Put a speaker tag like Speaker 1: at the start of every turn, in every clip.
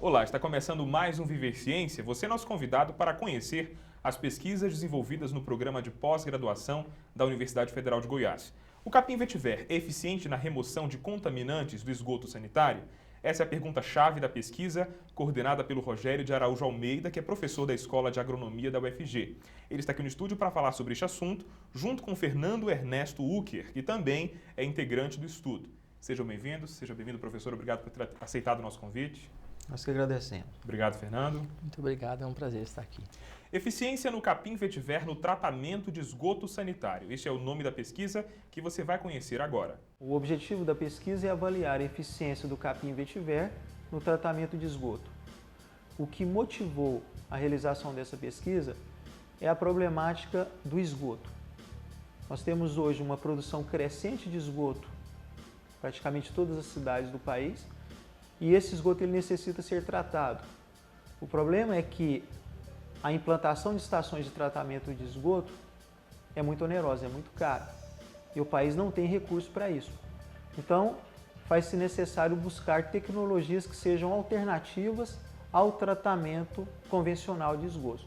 Speaker 1: Olá, está começando mais um Viver Ciência. Você é nosso convidado para conhecer as pesquisas desenvolvidas no programa de pós-graduação da Universidade Federal de Goiás. O capim vetiver é eficiente na remoção de contaminantes do esgoto sanitário? Essa é a pergunta-chave da pesquisa, coordenada pelo Rogério de Araújo Almeida, que é professor da Escola de Agronomia da UFG. Ele está aqui no estúdio para falar sobre este assunto, junto com Fernando Ernesto Ucker, que também é integrante do estudo. Sejam bem-vindos, seja bem-vindo, professor. Obrigado por ter aceitado o nosso convite.
Speaker 2: Nós que agradecemos.
Speaker 1: Obrigado, Fernando.
Speaker 3: Muito obrigado, é um prazer estar aqui.
Speaker 1: Eficiência no capim vetiver no tratamento de esgoto sanitário. Este é o nome da pesquisa que você vai conhecer agora.
Speaker 2: O objetivo da pesquisa é avaliar a eficiência do capim vetiver no tratamento de esgoto. O que motivou a realização dessa pesquisa é a problemática do esgoto. Nós temos hoje uma produção crescente de esgoto, praticamente todas as cidades do país, e esse esgoto ele necessita ser tratado. O problema é que a implantação de estações de tratamento de esgoto é muito onerosa, é muito cara, e o país não tem recurso para isso. Então, faz-se necessário buscar tecnologias que sejam alternativas ao tratamento convencional de esgoto.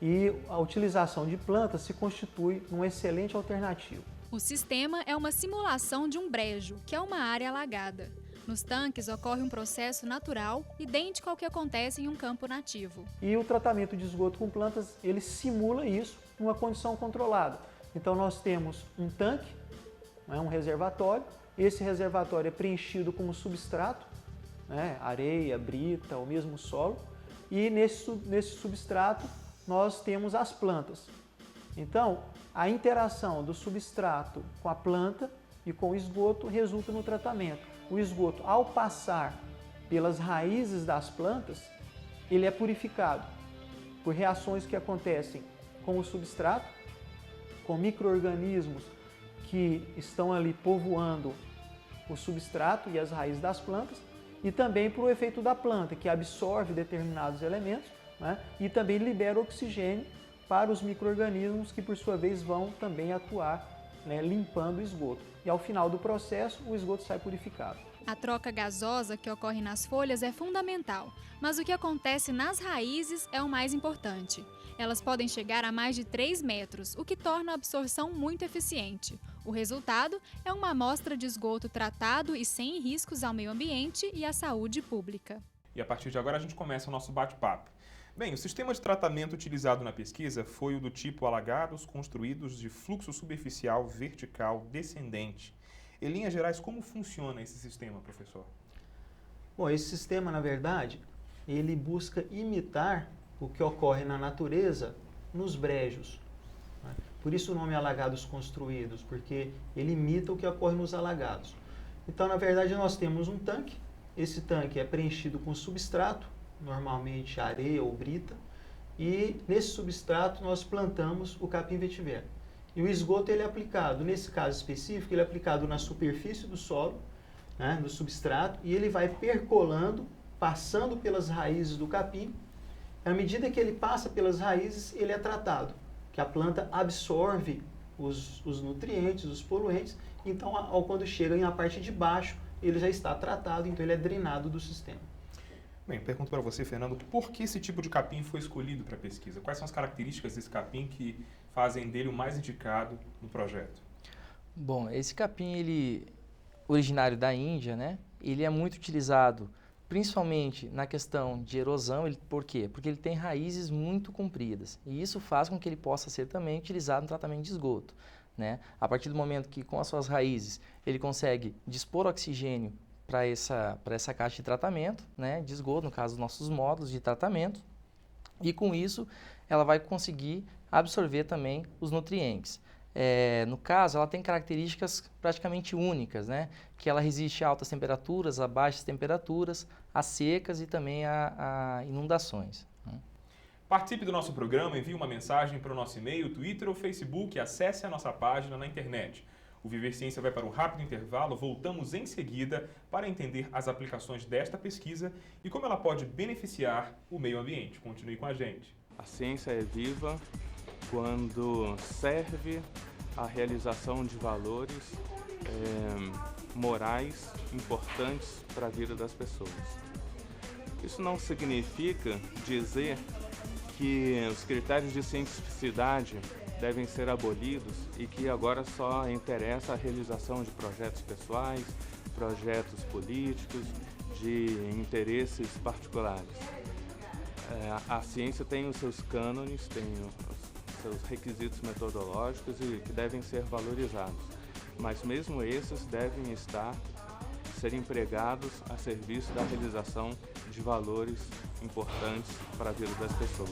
Speaker 2: E a utilização de plantas se constitui uma excelente alternativa.
Speaker 4: O sistema é uma simulação de um brejo, que é uma área alagada. Nos tanques ocorre um processo natural, idêntico ao que acontece em um campo nativo.
Speaker 2: E o tratamento de esgoto com plantas, ele simula isso numa condição controlada. Então nós temos um tanque, um reservatório, esse reservatório é preenchido com um substrato, areia, brita, ou mesmo solo, e nesse substrato nós temos as plantas. Então, a interação do substrato com a planta e com o esgoto resulta no tratamento. O esgoto, ao passar pelas raízes das plantas, ele é purificado por reações que acontecem com o substrato, com micro-organismos que estão ali povoando o substrato e as raízes das plantas, e também por o efeito da planta, que absorve determinados elementos, e também libera oxigênio para os micro-organismos que, por sua vez, vão também atuar limpando o esgoto. E ao final do processo, o esgoto sai purificado.
Speaker 4: A troca gasosa que ocorre nas folhas é fundamental, mas o que acontece nas raízes é o mais importante. Elas podem chegar a mais de 3 metros, o que torna a absorção muito eficiente. O resultado é uma amostra de esgoto tratado e sem riscos ao meio ambiente e à saúde pública.
Speaker 1: E a partir de agora a gente começa o nosso bate-papo. Bem, o sistema de tratamento utilizado na pesquisa foi o do tipo alagados construídos de fluxo superficial vertical descendente. Em linhas gerais, como funciona esse sistema, professor?
Speaker 2: Bom, esse sistema, na verdade, ele busca imitar o que ocorre na natureza nos brejos. Por isso o nome alagados construídos, porque ele imita o que ocorre nos alagados. Então, na verdade, nós temos um tanque. Esse tanque é preenchido com substrato, normalmente areia ou brita, e nesse substrato nós plantamos o capim vetiver. E o esgoto ele é aplicado, nesse caso específico, ele é aplicado na superfície do solo, do substrato, e ele vai percolando, passando pelas raízes do capim. À medida que ele passa pelas raízes, ele é tratado, que a planta absorve os nutrientes, os poluentes, então quando chega na parte de baixo, ele já está tratado, então ele é drenado do sistema.
Speaker 1: Bem, pergunto para você, Fernando, por que esse tipo de capim foi escolhido para a pesquisa? Quais são as características desse capim que fazem dele o mais indicado no projeto?
Speaker 3: Bom, esse capim, ele originário da Índia, ele é muito utilizado principalmente na questão de erosão. Por quê? Porque ele tem raízes muito compridas e isso faz com que ele possa ser também utilizado no tratamento de esgoto. A partir do momento que com as suas raízes ele consegue dispor oxigênio para essa caixa de tratamento, de esgoto, no caso dos nossos módulos de tratamento, e com isso ela vai conseguir absorver também os nutrientes. No caso, ela tem características praticamente únicas, que ela resiste a altas temperaturas, a baixas temperaturas, a secas e também a inundações.
Speaker 1: Participe do nosso programa, envie uma mensagem para o nosso e-mail, Twitter ou Facebook e acesse a nossa página na internet. O Viver Ciência vai para um rápido intervalo, voltamos em seguida para entender as aplicações desta pesquisa e como ela pode beneficiar o meio ambiente. Continue com a gente.
Speaker 5: A ciência é viva quando serve à realização de valores morais importantes para a vida das pessoas. Isso não significa dizer que os critérios de cientificidade devem ser abolidos e que agora só interessa a realização de projetos pessoais, projetos políticos, de interesses particulares. A ciência tem os seus cânones, tem os seus requisitos metodológicos e que devem ser valorizados, mas mesmo esses devem ser empregados a serviço da realização de valores importantes para a vida das pessoas.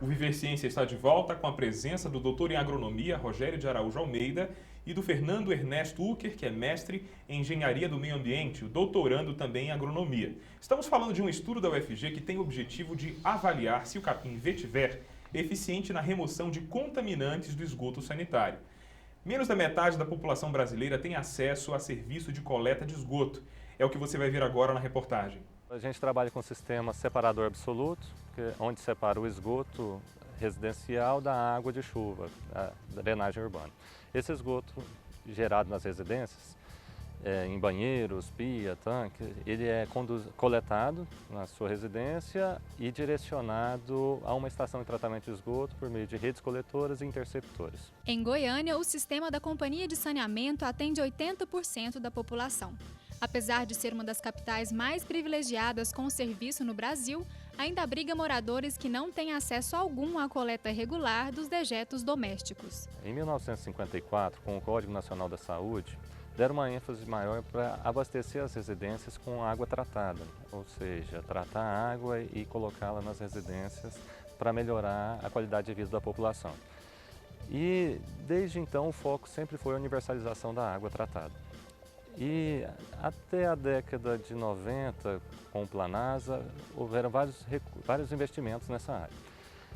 Speaker 1: O Viver Ciência está de volta com a presença do doutor em agronomia, Rogério de Araújo Almeida, e do Fernando Ernesto Ucker, que é mestre em engenharia do meio ambiente, doutorando também em agronomia. Estamos falando de um estudo da UFG que tem o objetivo de avaliar se o capim vetiver é eficiente na remoção de contaminantes do esgoto sanitário. Menos da metade da população brasileira tem acesso a serviço de coleta de esgoto. É o que você vai ver agora na reportagem.
Speaker 6: A gente trabalha com um sistema separador absoluto, onde separa o esgoto residencial da água de chuva, da drenagem urbana. Esse esgoto gerado nas residências, em banheiros, pia, tanque, ele é coletado na sua residência e direcionado a uma estação de tratamento de esgoto por meio de redes coletoras e interceptores.
Speaker 4: Em Goiânia, o sistema da Companhia de Saneamento atende 80% da população. Apesar de ser uma das capitais mais privilegiadas com o serviço no Brasil, ainda abriga moradores que não têm acesso algum à coleta regular dos dejetos domésticos.
Speaker 6: Em 1954, com o Código Nacional da Saúde, deram uma ênfase maior para abastecer as residências com água tratada, ou seja, tratar a água e colocá-la nas residências para melhorar a qualidade de vida da população. E desde então o foco sempre foi a universalização da água tratada. E até a década de 90, com o Planasa, houveram vários investimentos nessa área.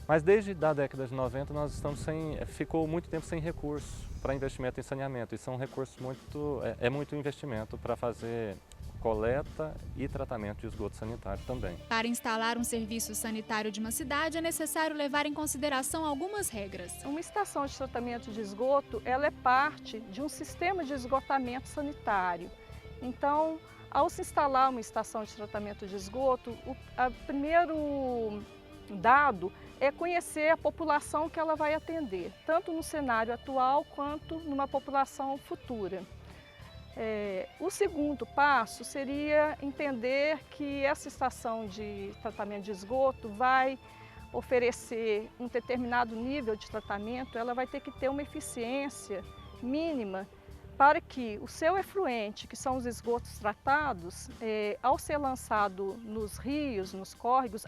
Speaker 6: Mas desde a década de 90 nós estamos ficou muito tempo sem recurso para investimento em saneamento. E são recursos muito investimento para fazer coleta e tratamento de esgoto sanitário também.
Speaker 4: Para instalar um serviço sanitário de uma cidade é necessário levar em consideração algumas regras.
Speaker 7: Uma estação de tratamento de esgoto, ela é parte de um sistema de esgotamento sanitário. Então, ao se instalar uma estação de tratamento de esgoto, o primeiro dado é conhecer a população que ela vai atender, tanto no cenário atual quanto numa população futura. O segundo passo seria entender que essa estação de tratamento de esgoto vai oferecer um determinado nível de tratamento, ela vai ter que ter uma eficiência mínima para que o seu efluente, que são os esgotos tratados, ao ser lançado nos rios, nos córregos,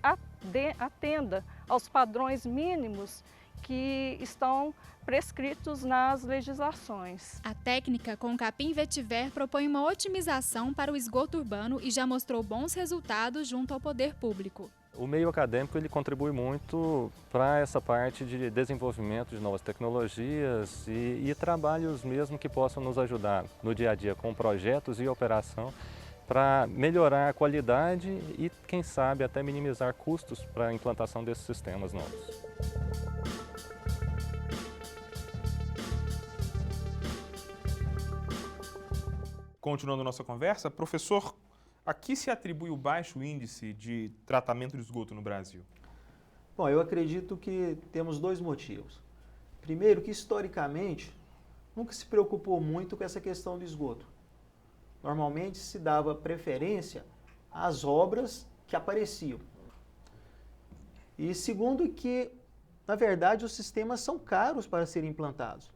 Speaker 7: atenda aos padrões mínimos que estão prescritos nas legislações.
Speaker 4: A técnica com capim vetiver propõe uma otimização para o esgoto urbano e já mostrou bons resultados junto ao poder público.
Speaker 6: O meio acadêmico ele contribui muito para essa parte de desenvolvimento de novas tecnologias e trabalhos mesmo que possam nos ajudar no dia a dia com projetos e operação para melhorar a qualidade e, quem sabe, até minimizar custos para a implantação desses sistemas novos.
Speaker 1: Continuando nossa conversa, professor, a que se atribui o baixo índice de tratamento de esgoto no Brasil?
Speaker 2: Bom, eu acredito que temos dois motivos. Primeiro, que historicamente nunca se preocupou muito com essa questão do esgoto. Normalmente se dava preferência às obras que apareciam. E segundo, que na verdade os sistemas são caros para serem implantados.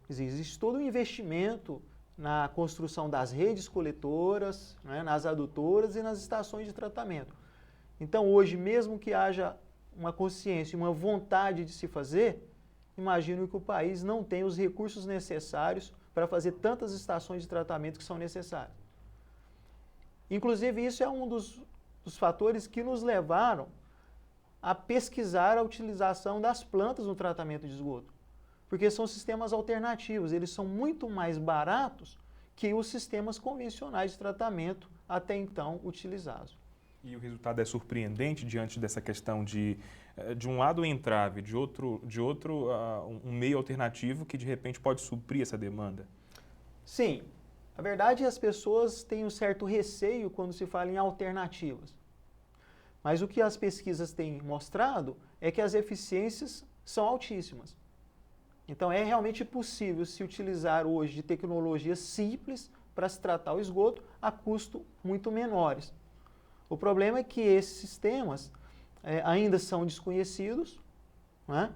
Speaker 2: Existe todo um investimento na construção das redes coletoras, né, nas adutoras e nas estações de tratamento. Então hoje, mesmo que haja uma consciência e uma vontade de se fazer, imagino que o país não tem os recursos necessários para fazer tantas estações de tratamento que são necessárias. Inclusive, isso é um dos fatores que nos levaram a pesquisar a utilização das plantas no tratamento de esgoto. Porque são sistemas alternativos, eles são muito mais baratos que os sistemas convencionais de tratamento até então utilizados.
Speaker 1: E o resultado é surpreendente diante dessa questão de um lado o entrave, de outro um meio alternativo que de repente pode suprir essa demanda?
Speaker 2: Sim, a verdade é que as pessoas têm um certo receio quando se fala em alternativas. Mas o que as pesquisas têm mostrado é que as eficiências são altíssimas. Então é realmente possível se utilizar hoje de tecnologias simples para se tratar o esgoto a custo muito menores. O problema é que esses sistemas ainda são desconhecidos, né?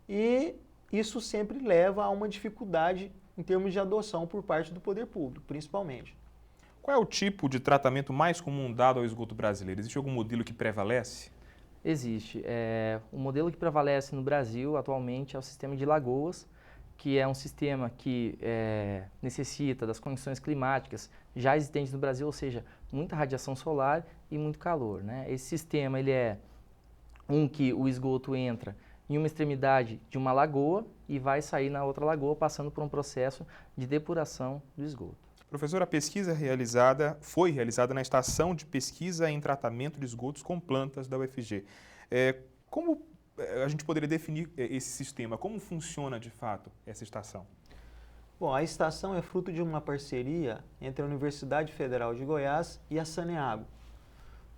Speaker 2: E isso sempre leva a uma dificuldade em termos de adoção por parte do poder público, principalmente.
Speaker 1: Qual é o tipo de tratamento mais comum dado ao esgoto brasileiro? Existe algum modelo que prevalece?
Speaker 3: Existe. O modelo que prevalece no Brasil atualmente é o sistema de lagoas, que é um sistema que necessita das condições climáticas já existentes no Brasil, ou seja, muita radiação solar e muito calor, né? Esse sistema ele é que o esgoto entra em uma extremidade de uma lagoa e vai sair na outra lagoa, passando por um processo de depuração do esgoto.
Speaker 1: Professor, a pesquisa foi realizada na Estação de Pesquisa em Tratamento de Esgotos com Plantas da UFG. Como a gente poderia definir esse sistema? Como funciona de fato essa estação?
Speaker 2: Bom, a estação é fruto de uma parceria entre a Universidade Federal de Goiás e a Saneago.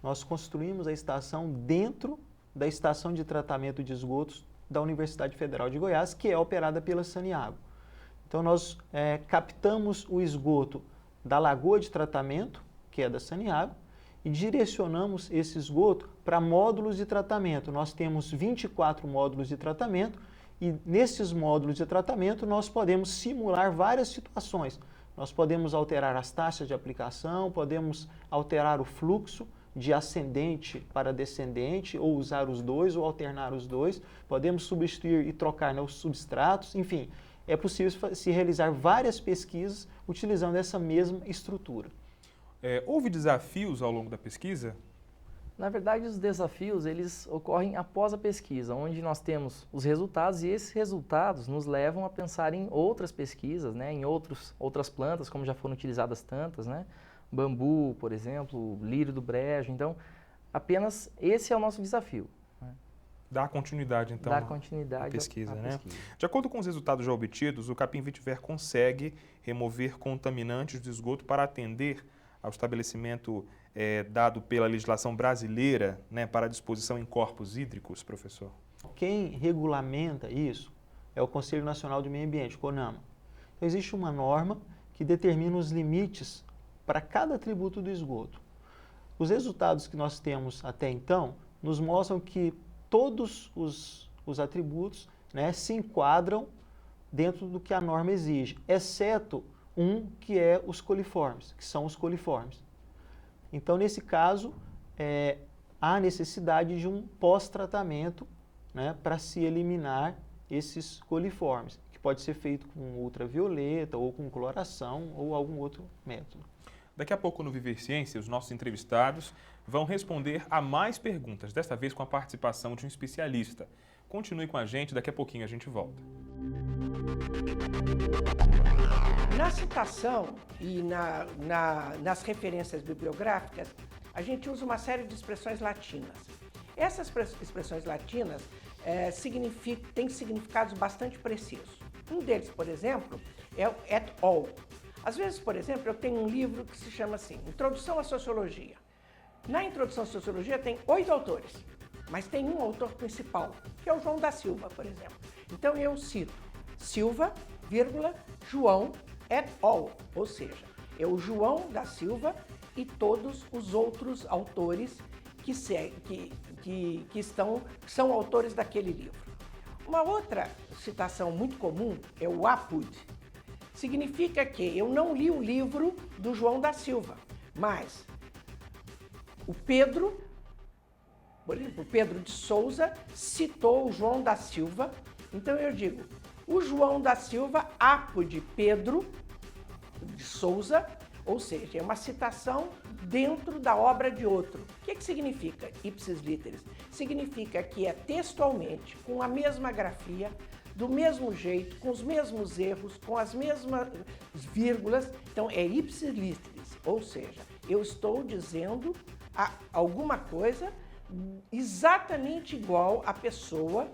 Speaker 2: Nós construímos a estação dentro da Estação de Tratamento de Esgotos da Universidade Federal de Goiás, que é operada pela Saneago. Então, nós captamos o esgoto da lagoa de tratamento, que é da Saneago, e direcionamos esse esgoto para módulos de tratamento. Nós temos 24 módulos de tratamento e nesses módulos de tratamento nós podemos simular várias situações. Nós podemos alterar as taxas de aplicação, podemos alterar o fluxo de ascendente para descendente, ou usar os dois, ou alternar os dois. Podemos substituir e trocar os substratos, enfim. É possível se realizar várias pesquisas utilizando essa mesma estrutura.
Speaker 1: Houve desafios ao longo da pesquisa?
Speaker 3: Na verdade, os desafios eles ocorrem após a pesquisa, onde nós temos os resultados e esses resultados nos levam a pensar em outras pesquisas, né, em outras plantas, como já foram utilizadas tantas, né, bambu, por exemplo, lírio do brejo. Então, apenas esse é o nosso desafio.
Speaker 1: Dar continuidade, então, à pesquisa, né? De acordo com os resultados já obtidos, o capim vetiver consegue remover contaminantes do esgoto para atender ao estabelecimento dado pela legislação brasileira, né, para a disposição em corpos hídricos, professor?
Speaker 2: Quem regulamenta isso é o Conselho Nacional do Meio Ambiente, CONAMA. Então, existe uma norma que determina os limites para cada atributo do esgoto. Os resultados que nós temos até então nos mostram que todos os atributos, né, se enquadram dentro do que a norma exige, exceto um que é os coliformes, que são os coliformes. Então, nesse caso, há necessidade de um pós-tratamento, né, para se eliminar esses coliformes, que pode ser feito com ultravioleta ou com cloração ou algum outro método.
Speaker 1: Daqui a pouco no Viver Ciência, os nossos entrevistados vão responder a mais perguntas, desta vez com a participação de um especialista. Continue com a gente, daqui a pouquinho a gente volta.
Speaker 8: Na citação e nas referências bibliográficas, a gente usa uma série de expressões latinas. Essas expressões latinas têm significados bastante precisos. Um deles, por exemplo, é o et al. Às vezes, por exemplo, eu tenho um livro que se chama assim, Introdução à Sociologia. Na Introdução à Sociologia tem 8 autores, mas tem um autor principal, que é o João da Silva, por exemplo. Então eu cito Silva, João, et al., ou seja, é o João da Silva e todos os outros autores que são autores daquele livro. Uma outra citação muito comum é o apud. Significa que eu não li o livro do João da Silva, mas o Pedro, por exemplo, o Pedro de Souza citou o João da Silva. Então eu digo, o João da Silva, apud Pedro de Souza, ou seja, é uma citação dentro da obra de outro. O que significa ipsis literis? Significa que é textualmente, com a mesma grafia, do mesmo jeito, com os mesmos erros, com as mesmas vírgulas. Então é ipsis literis, ou seja, eu estou dizendo alguma coisa exatamente igual a pessoa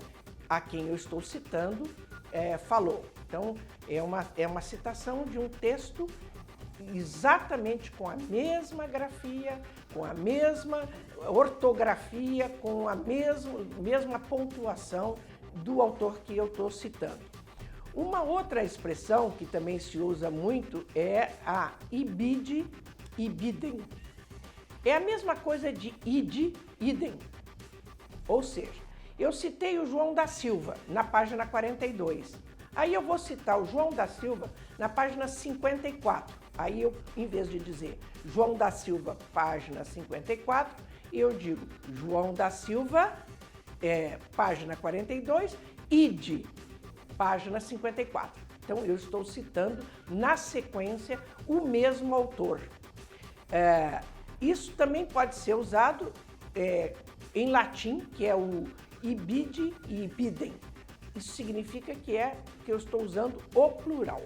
Speaker 8: a quem eu estou citando falou. Então, é uma citação de um texto exatamente com a mesma grafia, com a mesma ortografia, com a mesma pontuação do autor que eu estou citando. Uma outra expressão que também se usa muito é a ibide, ibidem. É a mesma coisa de ide, idem. Ou seja, eu citei o João da Silva na página 42. Aí eu vou citar o João da Silva na página 54. Aí eu, em vez de dizer João da Silva, página 54, eu digo João da Silva, página 42, ide, página 54. Então eu estou citando na sequência o mesmo autor. Isso também pode ser usado em latim, que é o ibide e ibidem. Isso significa que eu estou usando o plural.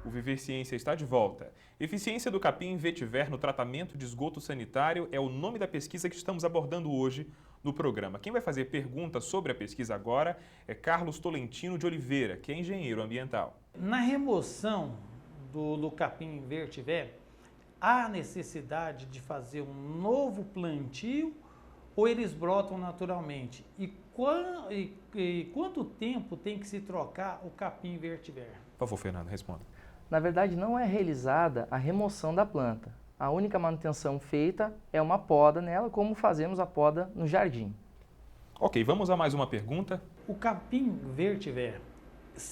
Speaker 1: O Viver Ciência está de volta. Eficiência do capim vetiver no tratamento de esgoto sanitário é o nome da pesquisa que estamos abordando hoje no programa. Quem vai fazer perguntas sobre a pesquisa agora é Carlos Tolentino de Oliveira, que é engenheiro ambiental.
Speaker 9: Na remoção do capim vetiver, há necessidade de fazer um novo plantio ou eles brotam naturalmente? E quanto tempo tem que se trocar o capim vetiver?
Speaker 1: Por favor, Fernando, responda.
Speaker 3: Na verdade, não é realizada a remoção da planta. A única manutenção feita é uma poda nela, como fazemos a poda no jardim.
Speaker 1: Ok, vamos a mais uma pergunta.
Speaker 9: O capim vetiver,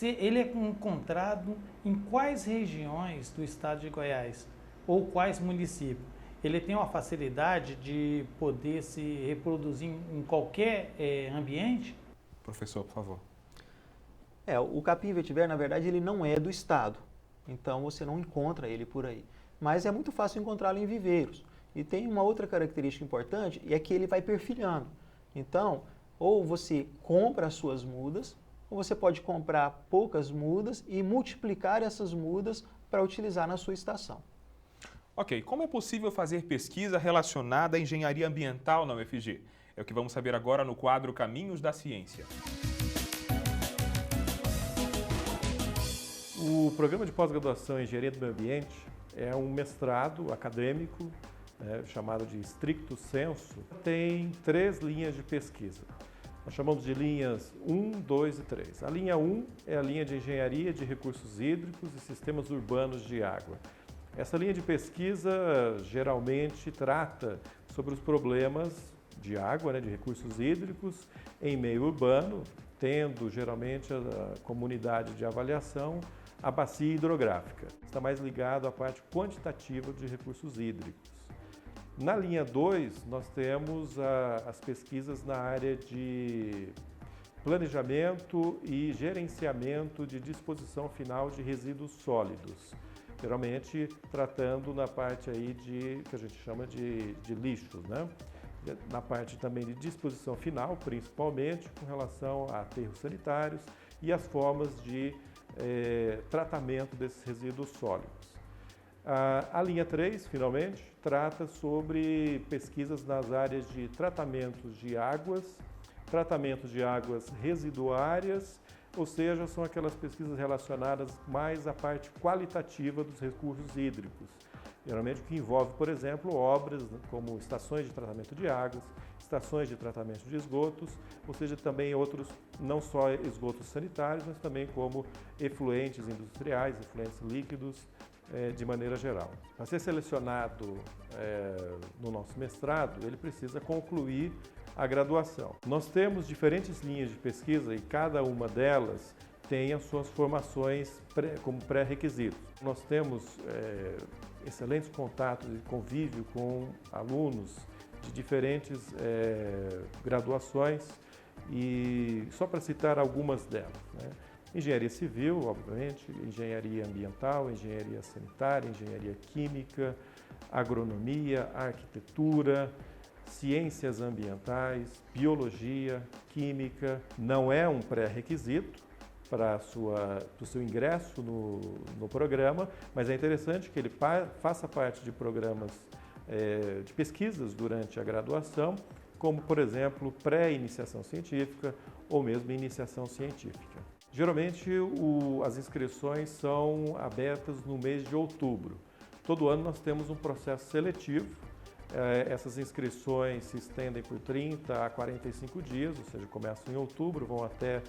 Speaker 9: ele é encontrado em quais regiões do estado de Goiás ou quais municípios? Ele tem uma facilidade de poder se reproduzir em qualquer ambiente?
Speaker 1: Professor, por favor.
Speaker 2: O capim vetiver, na verdade, ele não é do estado. Então, você não encontra ele por aí. Mas é muito fácil encontrá-lo em viveiros. E tem uma outra característica importante, e é que ele vai perfilhando. Então, ou você compra as suas mudas, ou você pode comprar poucas mudas e multiplicar essas mudas para utilizar na sua estação.
Speaker 1: Ok, como é possível fazer pesquisa relacionada à engenharia ambiental na UFG? É o que vamos saber agora no quadro Caminhos da Ciência.
Speaker 10: O programa de pós-graduação em Engenharia do Meio Ambiente é um mestrado acadêmico, chamado de stricto sensu. Tem 3 linhas de pesquisa. Nós chamamos de linhas 1, 2 e 3. A linha 1 é a linha de Engenharia de Recursos Hídricos e Sistemas Urbanos de Água. Essa linha de pesquisa geralmente trata sobre os problemas de água, de recursos hídricos em meio urbano, tendo geralmente a comunidade de avaliação a bacia hidrográfica. Está mais ligado à parte quantitativa de recursos hídricos. Na linha 2, nós temos as pesquisas na área de planejamento e gerenciamento de disposição final de resíduos sólidos, geralmente tratando na parte aí que a gente chama de lixos, né? Na parte também de disposição final, principalmente com relação a aterros sanitários e as formas de tratamento desses resíduos sólidos. A linha 3, finalmente, trata sobre pesquisas nas áreas de tratamentos de águas residuárias, ou seja, são aquelas pesquisas relacionadas mais à parte qualitativa dos recursos hídricos. Geralmente o que envolve, por exemplo, obras como estações de tratamento de águas, estações de tratamento de esgotos, ou seja, também outros, não só esgotos sanitários, mas também como efluentes industriais, efluentes líquidos, de maneira geral. Para ser selecionado no nosso mestrado, ele precisa concluir a graduação. Nós temos diferentes linhas de pesquisa e cada uma delas tem as suas formações como pré-requisitos. Nós temos excelentes contatos e convívio com alunos de diferentes graduações e só para citar algumas delas, né? Engenharia civil, obviamente, engenharia ambiental, engenharia sanitária, engenharia química, agronomia, arquitetura, ciências ambientais, biologia, química. Não é um pré-requisito para o seu ingresso no programa, mas é interessante que ele faça parte de programas de pesquisas durante a graduação, como, por exemplo, pré-iniciação científica ou mesmo iniciação científica. Geralmente, as inscrições são abertas no mês de outubro. Todo ano nós temos um processo seletivo. Essas inscrições se estendem por 30 a 45 dias, ou seja, começam em outubro, vão até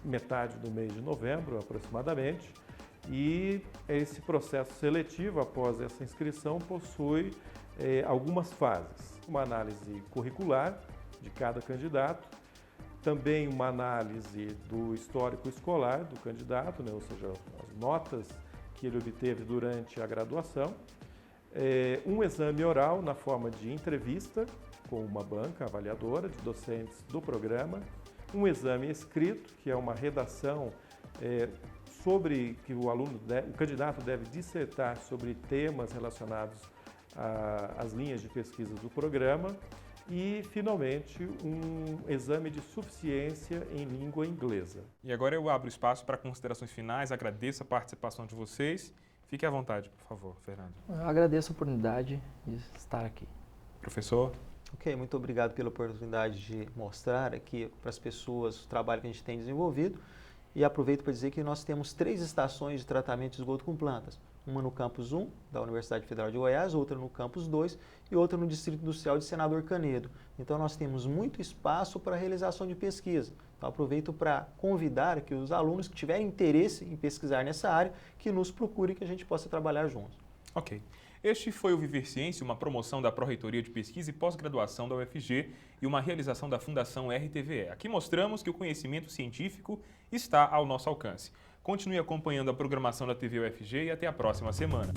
Speaker 10: metade do mês de novembro, aproximadamente. E esse processo seletivo, após essa inscrição, possui algumas fases. Uma análise curricular de cada candidato, também uma análise do histórico escolar do candidato, né, ou seja, as notas que ele obteve durante a graduação, um exame oral na forma de entrevista com uma banca avaliadora de docentes do programa, um exame escrito, que é uma redação sobre que o candidato deve dissertar sobre temas relacionados às linhas de pesquisa do programa e, finalmente, um exame de suficiência em língua inglesa.
Speaker 1: E agora eu abro espaço para considerações finais, agradeço a participação de vocês. Fique à vontade, por favor, Fernando.
Speaker 3: Eu agradeço a oportunidade de estar aqui.
Speaker 1: Professor?
Speaker 2: Ok, muito obrigado pela oportunidade de mostrar aqui para as pessoas o trabalho que a gente tem desenvolvido. E aproveito para dizer que nós temos 3 estações de tratamento de esgoto com plantas. Uma no campus 1 da Universidade Federal de Goiás, outra no campus 2 e outra no Distrito Industrial de Senador Canedo. Então nós temos muito espaço para a realização de pesquisa. Então aproveito para convidar que os alunos que tiverem interesse em pesquisar nessa área, que nos procurem, que a gente possa trabalhar juntos.
Speaker 1: Ok. Este foi o Viver Ciência, uma promoção da Pró-Reitoria de Pesquisa e Pós-Graduação da UFG e uma realização da Fundação RTVE. Aqui mostramos que o conhecimento científico está ao nosso alcance. Continue acompanhando a programação da TV UFG e até a próxima semana.